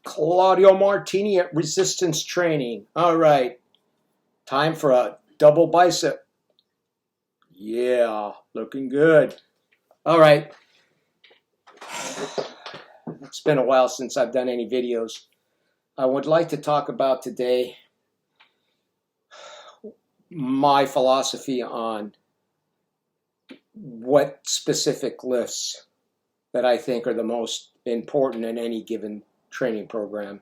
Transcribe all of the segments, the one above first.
Claudio Martini at Resistance Training. All right, time for a double bicep. Yeah, looking good. All right, it's been a while since I've done any videos. I would like to talk about today my philosophy on what specific lifts that I think are the most important in any given training program.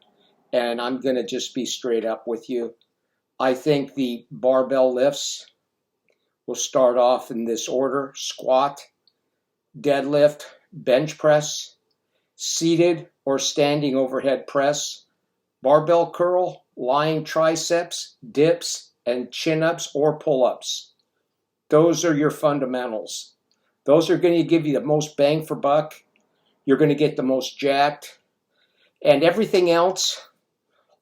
And I'm going to just be straight up with you. I think the barbell lifts will start off in this order: squat, deadlift, bench press, seated or standing overhead press, barbell curl, lying triceps, dips, and chin-ups or pull-ups. Those are your fundamentals. Those are going to give you the most bang for buck. You're going to get the most jacked. And everything else,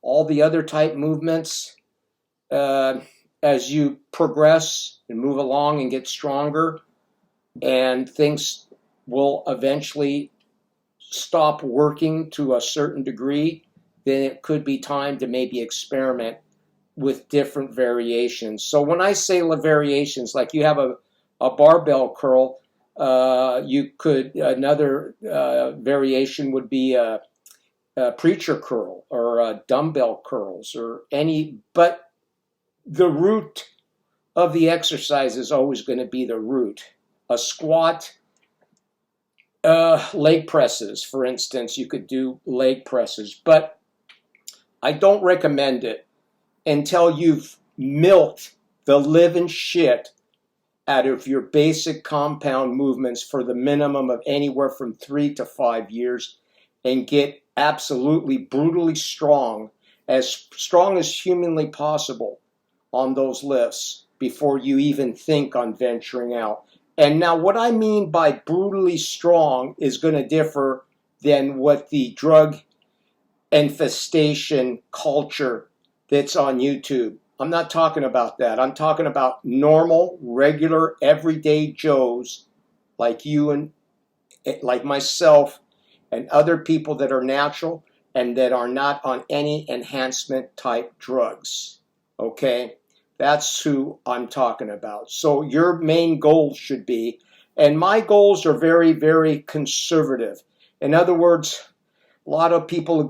all the other type movements, as you progress and move along and get stronger, and things will eventually stop working to a certain degree, then it could be time to maybe experiment with different variations. So when I say variations, like you have a barbell curl, you could, another variation would be a preacher curl or dumbbell curls or any, but the root of the exercise is always going to be the root. A squat, leg presses, for instance, you could do leg presses, but I don't recommend it until you've milked the living shit out of your basic compound movements for the minimum of anywhere from 3 to 5 years and get absolutely brutally strong as humanly possible on those lifts before you even think on venturing out. And now what I mean by brutally strong is going to differ than what the drug infestation culture that's on YouTube. I'm not talking about that. I'm talking about normal, regular, everyday Joes like you and like myself and other people that are natural and that are not on any enhancement type drugs. Okay? That's who I'm talking about. So your main goal should be, and my goals are very, very conservative. In other words, a lot of people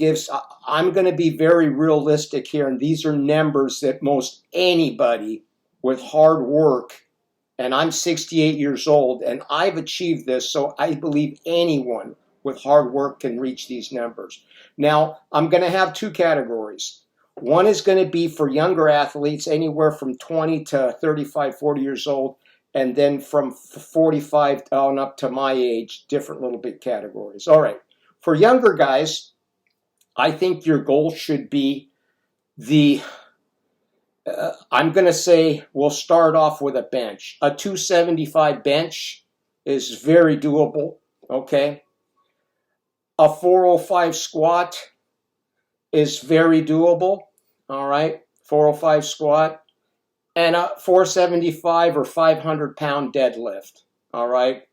I'm going to be very realistic here, and these are numbers that most anybody with hard work, and I'm 68 years old, and I've achieved this, so I believe anyone with hard work can reach these numbers. Now, I'm going to have two categories. One is going to be for younger athletes, anywhere from 20 to 35, 40 years old, and then from 45 on up to my age, different little bit categories. All right. For younger guys, I think your goal should be I'm going to say we'll start off with a bench. A 275 bench is very doable, okay? A 405 squat is very doable, all right? 405 squat. And a 475 or 500-pound deadlift, all right?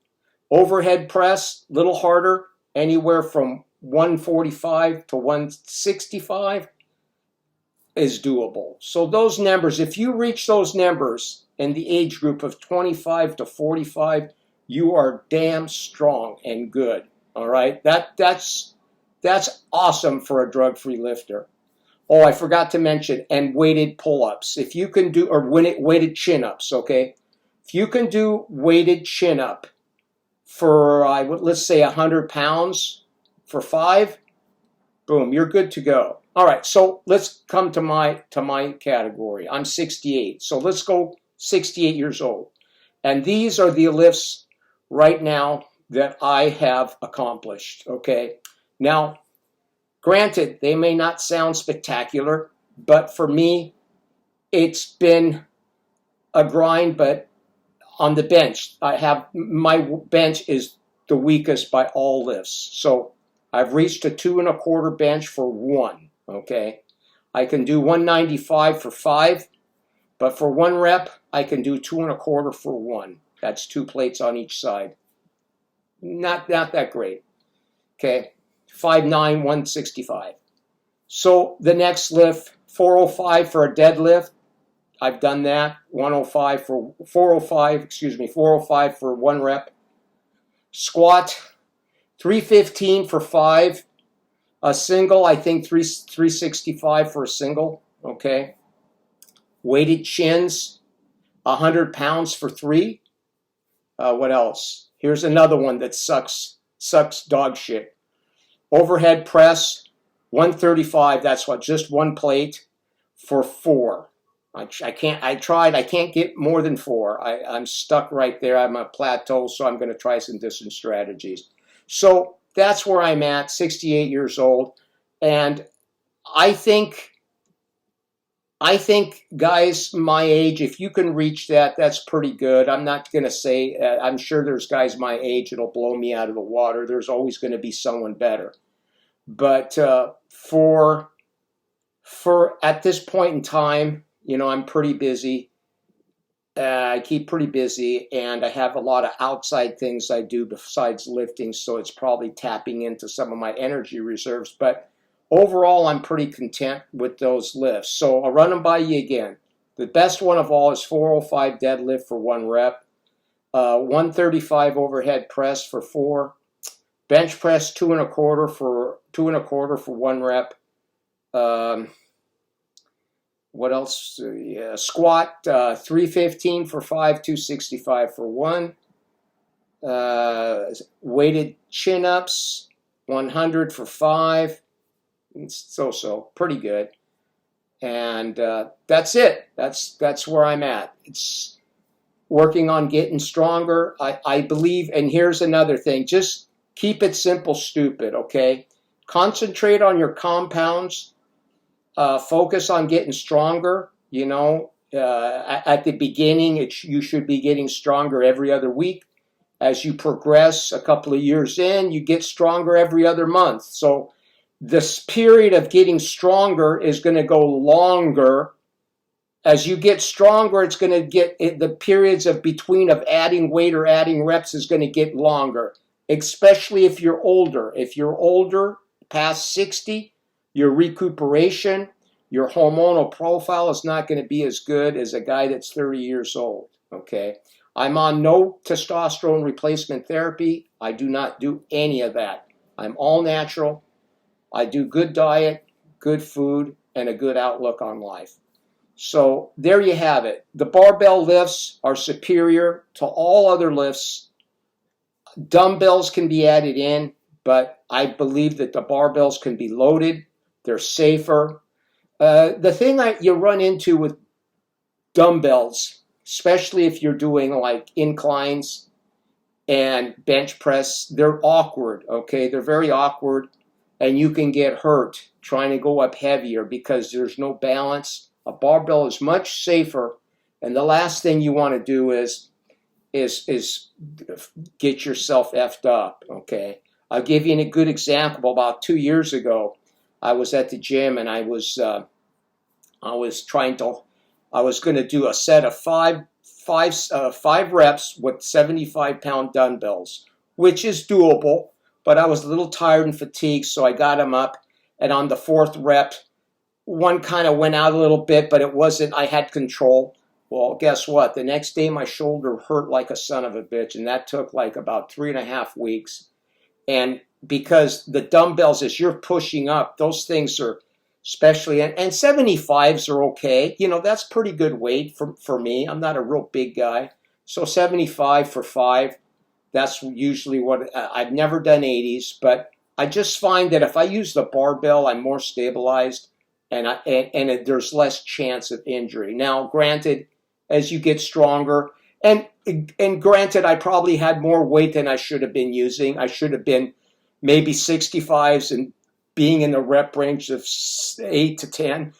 Overhead press, a little harder. Anywhere from 145 to 165 is doable. So those numbers, if you reach those numbers in the age group of 25 to 45, you are damn strong and good. All right, that's awesome for a drug-free lifter. Oh, I forgot to mention, and weighted pull-ups. If you can do, or weighted chin-ups, okay? If you can do weighted chin-up for, let's say 100 pounds for 5, boom, you're good to go. All right, so let's come to my category. I'm 68, so let's go 68 years old. And these are the lifts right now that I have accomplished, okay? Now, granted, they may not sound spectacular, but for me, it's been a grind, but on the bench, my bench is the weakest by all lifts. So I've reached a 2 1/4 bench for 1, okay? I can do 195 for 5, but for 1 rep, I can do 2 1/4 for 1. That's 2 plates on each side. Not that great, okay? 5'9", 165. So the next lift, 405 for a deadlift. I've done that. 105 for 405, excuse me, 405 for 1 rep. Squat, 315 for 5. A single, I think 365 for a single. Okay. Weighted chins, 100 pounds for 3. What else? Here's another one that sucks dog shit. Overhead press, 135. That's what, just 1 plate for 4. I can't get more than 4. I'm stuck right there. I'm a plateau, so I'm going to try some different strategies. So that's where I'm at, 68 years old. And I think guys my age, if you can reach that, that's pretty good. I'm not going to say, I'm sure there's guys my age that'll blow me out of the water. There's always going to be someone better. But for at this point in time, you know, I'm pretty busy. I keep pretty busy, and I have a lot of outside things I do besides lifting, so it's probably tapping into some of my energy reserves. But overall, I'm pretty content with those lifts. So I'll run them by you again. The best one of all is 405 deadlift for 1 rep, 135 overhead press for 4, bench press 2.25 for 1 rep. What else? Squat, 315 for 5, 265 for 1. Weighted chin-ups, 100 for 5. It's so pretty good. And that's it. That's where I'm at. It's working on getting stronger. I believe, and here's another thing, just keep it simple, stupid, okay? Concentrate on your compounds. Focus on getting stronger. You know, at the beginning, you should be getting stronger every other week. As you progress a couple of years in, you get stronger every other month. So this period of getting stronger is going to go longer. As you get stronger, it's going to get, the periods of between of adding weight or adding reps is going to get longer, especially if you're older. If you're older, past 60, your recuperation, your hormonal profile is not going to be as good as a guy that's 30 years old, okay? I'm on no testosterone replacement therapy. I do not do any of that. I'm all natural. I do good diet, good food, and a good outlook on life. So there you have it. The barbell lifts are superior to all other lifts. Dumbbells can be added in, but I believe that the barbells can be loaded. They're safer. The thing you run into with dumbbells, especially if you're doing like inclines and bench press, they're awkward, okay? They're very awkward, and you can get hurt trying to go up heavier because there's no balance. A barbell is much safer, and the last thing you want to do is get yourself effed up, okay? I'll give you a good example. About 2 years ago, I was at the gym, and I was going to do a set of five reps with 75-pound dumbbells, which is doable, but I was a little tired and fatigued, so I got them up, and on the 4th rep, one kind of went out a little bit, but it wasn't, I had control. Well, guess what? The next day, my shoulder hurt like a son of a bitch, and that took like about 3.5 weeks. And because the dumbbells, as you're pushing up, those things are especially, and 75s are okay. You know, that's pretty good weight for me. I'm not a real big guy. So 75 for 5, that's usually what, I've never done 80s, but I just find that if I use the barbell, I'm more stabilized, and there's less chance of injury. Now, granted, as you get stronger, and granted, I probably had more weight than I should have been using. I should have been maybe 65s, and being in the rep range of 8 to 10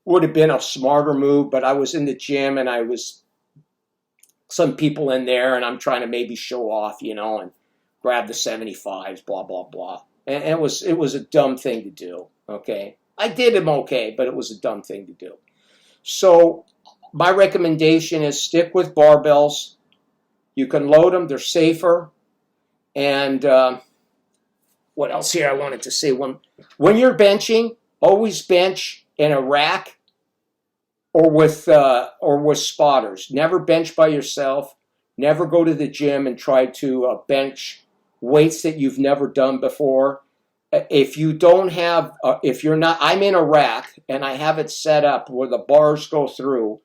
would have been a smarter move, but I was in the gym, and I was some people in there, and I'm trying to maybe show off, you know, and grab the 75s, blah, blah, blah. And it was a dumb thing to do, okay? I did them okay, but it was a dumb thing to do. So my recommendation is stick with barbells. You can load them. They're safer. And what else here I wanted to say? When you're benching, Always bench in a rack or with spotters. Never bench by yourself. Never go to the gym and try to bench weights that you've never done before. If you don't have, if you're not, I'm in a rack and I have it set up where the bars go through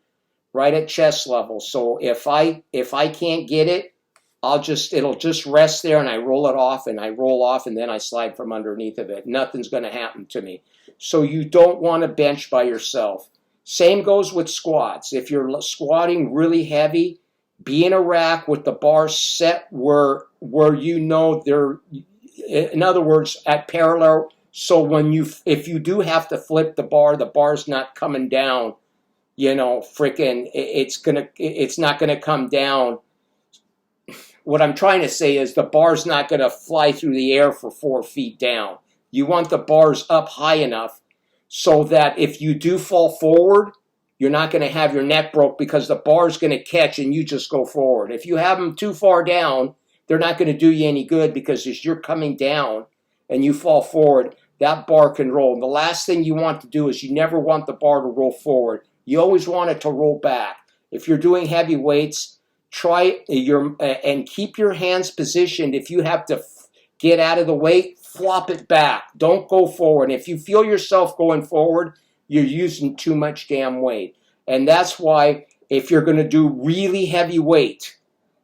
right at chest level. So if I can't get it, it'll just rest there and I roll it off and I roll off and then I slide from underneath of it. Nothing's going to happen to me. So you don't want to bench by yourself. Same goes with squats. If you're squatting really heavy, be in a rack with the bars set where you know they're, in other words, at parallel. So if you do have to flip the bar's not coming down, you know, it's not gonna come down. What I'm trying to say is the bar's not gonna fly through the air for 4 feet down. You want the bars up high enough so that if you do fall forward, you're not going to have your neck broke because the bar's going to catch and you just go forward. If you have them too far down, they're not going to do you any good because as you're coming down and you fall forward, that bar can roll. And the last thing you want to do is you never want the bar to roll forward. You always want it to roll back. If you're doing heavy weights, try and keep your hands positioned. If you have to get out of the way, flop it back. Don't go forward. If you feel yourself going forward, you're using too much damn weight. And that's why if you're going to do really heavy weight,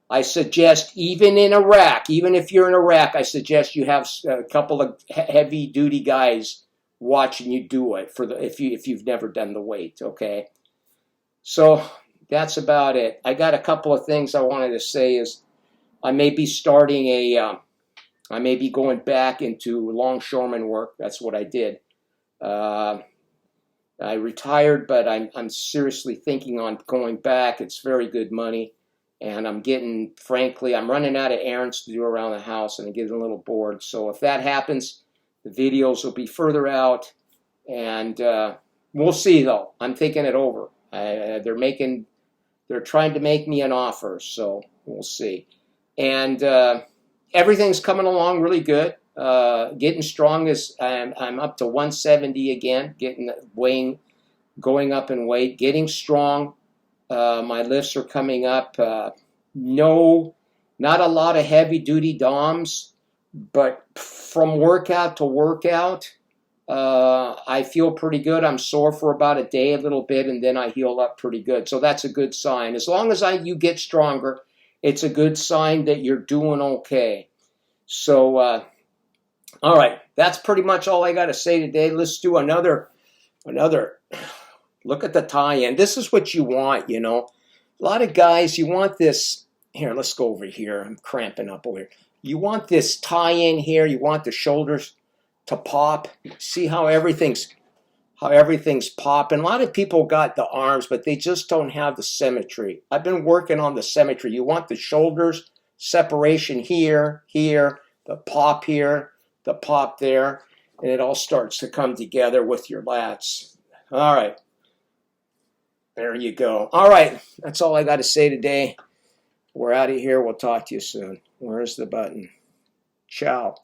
I suggest even in a rack, even if you're in a rack, I suggest you have a couple of heavy duty guys watching you do it if you've never done the weight, okay? So that's about it. I got a couple of things I wanted to say is I may be I may be going back into longshoreman work. That's what I did. I retired, but I'm seriously thinking on going back. It's very good money. And frankly, I'm running out of errands to do around the house and I'm getting a little bored. So if that happens, the videos will be further out. And we'll see, though. I'm thinking it over. They're trying to make me an offer, so we'll see. And everything's coming along really good. Getting strong I'm up to 170 again. Going up in weight. Getting strong. My lifts are coming up. No, not a lot of heavy duty DOMs, but from workout to workout, I feel pretty good. I'm sore for about a day, a little bit, and then I heal up pretty good. So that's a good sign. As long as you get stronger, it's a good sign that you're doing okay. So, all right, that's pretty much all I got to say today. Let's do another look at the tie-in. This is what you want, you know. A lot of guys, you want this. Here, let's go over here. I'm cramping up over here. You want this tie-in here. You want the shoulders to pop. See how everything's popping. A lot of people got the arms, but they just don't have the symmetry. I've been working on the symmetry. You want the shoulders separation here, the pop here, the pop there, and it all starts to come together with your lats. All right. There you go. All right. That's all I got to say today. We're out of here. We'll talk to you soon. Where's the button? Ciao.